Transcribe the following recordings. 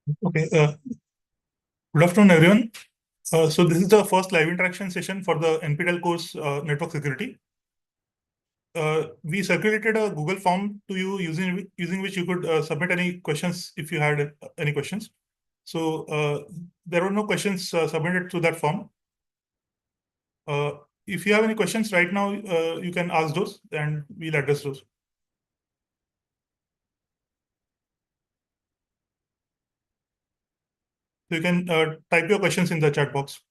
Okay. Good afternoon, everyone. So this is the first live interaction session for the NPTEL course Network Security. We circulated a Google form to you using which you could submit any questions if you had any questions. So there were no questions submitted to that form. Uh, if you have any questions right now, you can ask those and we'll address those. So you can type your questions in the chat box.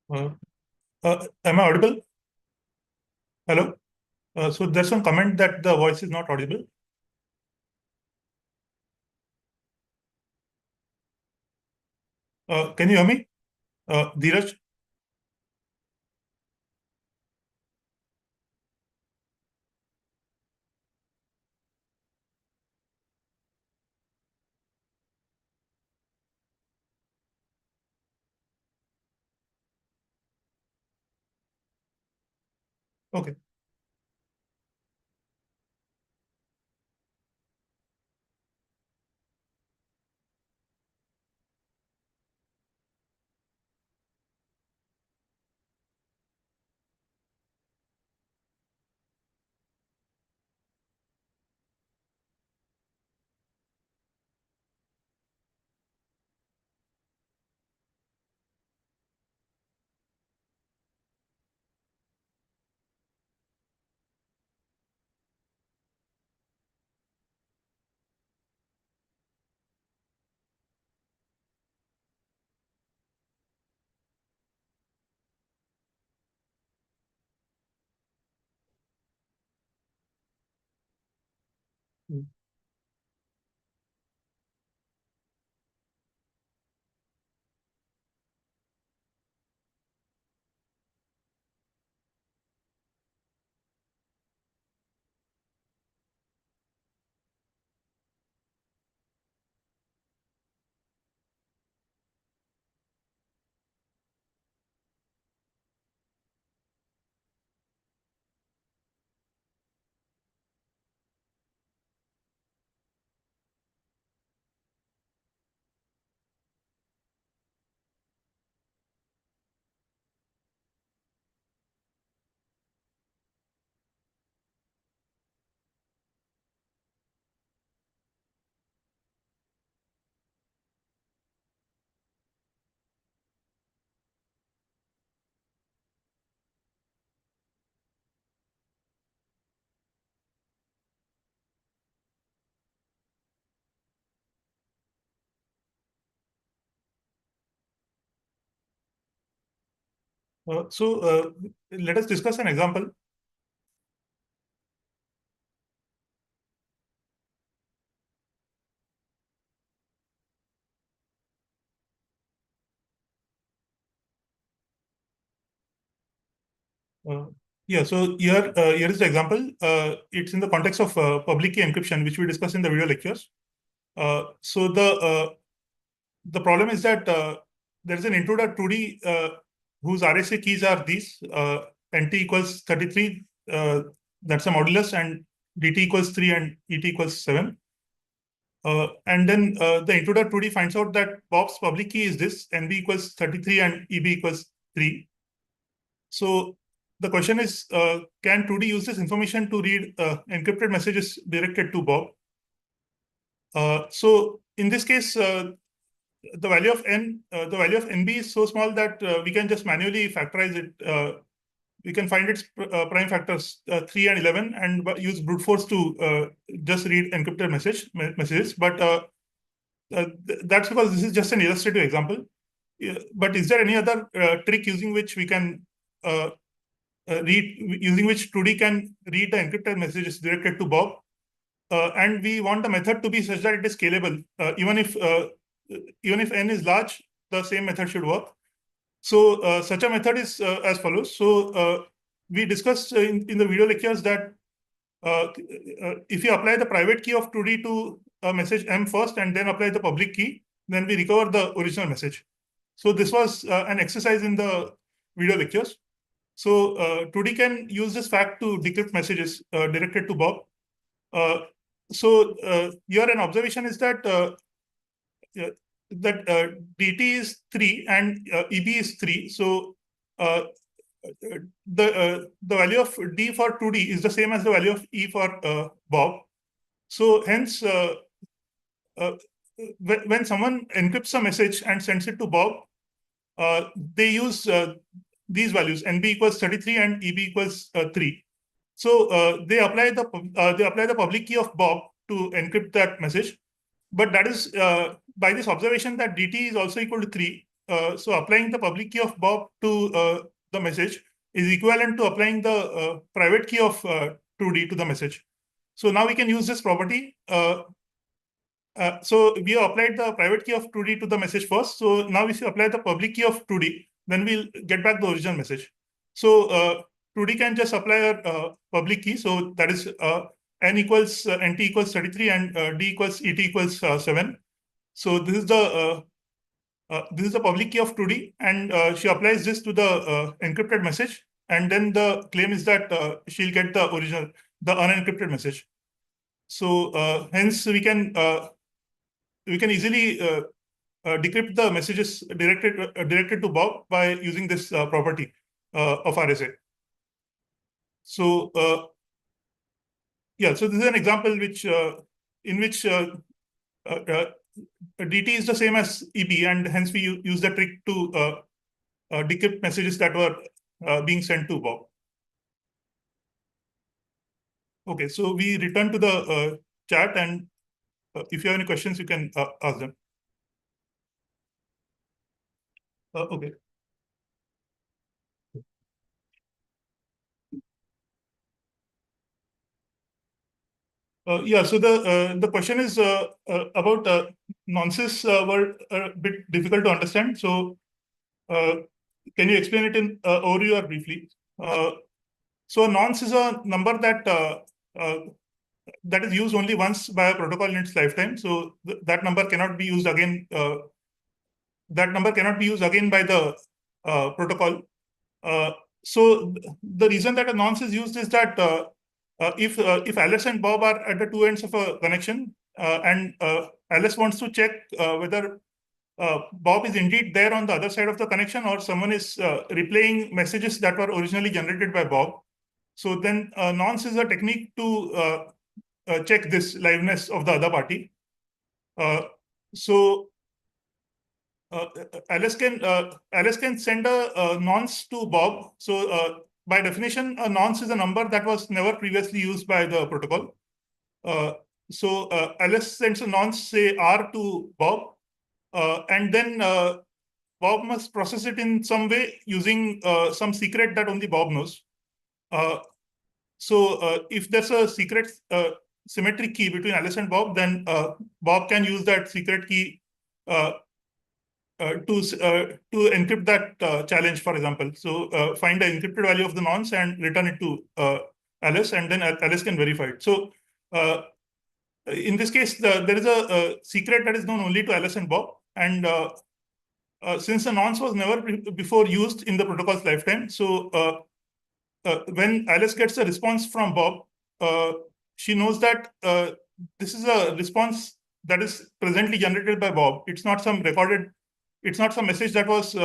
Uh, am I audible? Hello? So there's some comment that the voice is not audible. Can you hear me? Dheeraj? Okay. Let us discuss an example. Uh, here is the example. It's in the context of public key encryption, which we discussed in the video lectures. The problem is that there is an intruder 2D whose RSA keys are these: NT equals 33, that's a modulus, and DT equals 3 and ET equals 7. And then the intruder 2D finds out that Bob's public key is this: NB equals 33 and EB equals 3. So the question is, can 2D use this information to read encrypted messages directed to Bob? So in this case, the value of NB is so small that we can just manually factorize it. We can find its prime factors 3 and 11 and use brute force to just read encrypted messages. But that's because this is just an illustrative example. But is there any other trick using which we can using which 2D can read the encrypted messages directed to Bob? And we want the method to be such that it is scalable. Even if n is large, the same method should work. So such a method is as follows. So we discussed in the video lectures that if you apply the private key of 2D to a message M first and then apply the public key, then we recover the original message. So this was an exercise in the video lectures. So 2D can use this fact to decrypt messages directed to Bob. Here an observation is that DT is 3 and EB is 3. So the value of D for 2D is the same as the value of E for Bob. So hence, when someone encrypts a message and sends it to Bob, they use these values: NB equals 33 and EB equals 3. So they apply the public key of Bob to encrypt that message. But that is by this observation that DT is also equal to 3. So applying the public key of Bob to the message is equivalent to applying the private key of 2D to the message. So now we can use this property. So we have applied the private key of 2D to the message first. So now if you apply the public key of 2D, then we'll get back the original message. So 2D can just apply a public key. So that is N equals NT equals 33 and D equals ET equals 7. So this is the public key of 2D, and she applies this to the encrypted message, and then the claim is that she'll get the unencrypted message. So hence we can easily decrypt the messages directed to Bob by using this property of RSA. So so this is an example in which DT is the same as EB, and hence we use the trick to decrypt messages that were being sent to Bob. Okay, so we return to the chat, and if you have any questions, you can ask them. Okay. So the question is about nonces were a bit difficult to understand. So can you explain it in overview or briefly? So a nonce is a number that is used only once by a protocol in its lifetime. So that number cannot be used again. That number cannot be used again by the protocol. So the reason that a nonce is used is that if Alice and Bob are at the two ends of a connection, and Alice wants to check whether Bob is indeed there on the other side of the connection, or someone is replaying messages that were originally generated by Bob. So then nonce is a technique to check this liveness of the other party. So Alice can send a nonce to Bob. So by definition, a nonce is a number that was never previously used by the protocol. So Alice sends a nonce, say R, to Bob, and then Bob must process it in some way using some secret that only Bob knows. So if there's a secret symmetric key between Alice and Bob, then Bob can use that secret key uh, to encrypt that challenge, for example. So find the encrypted value of the nonce and return it to Alice, and then Alice can verify it. So in this case, there is a secret that is known only to Alice and Bob, and since the nonce was never before used in the protocol's lifetime, so when Alice gets a response from Bob, uh, she knows that this is a response that is presently generated by Bob. It's not some message that was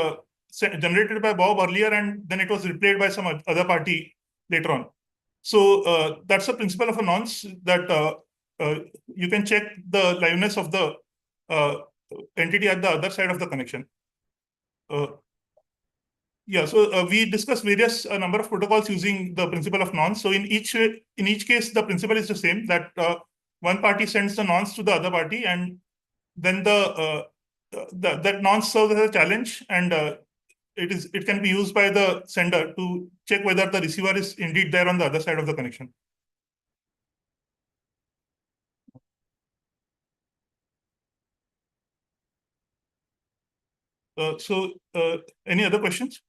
generated by Bob earlier and then it was replayed by some other party later on. So that's the principle of a nonce, that uh, you can check the liveness of the uh, entity at the other side of the connection. Uh, yeah, so we discussed various number of protocols using the principle of nonce. So in each case, the principle is the same, that one party sends the nonce to the other party, and then that nonce serves as a challenge, and it can be used by the sender to check whether the receiver is indeed there on the other side of the connection. So any other questions?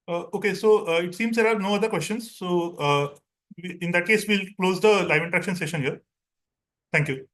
Okay, so it seems there are no other questions. So in that case, we'll close the live interaction session here. Thank you.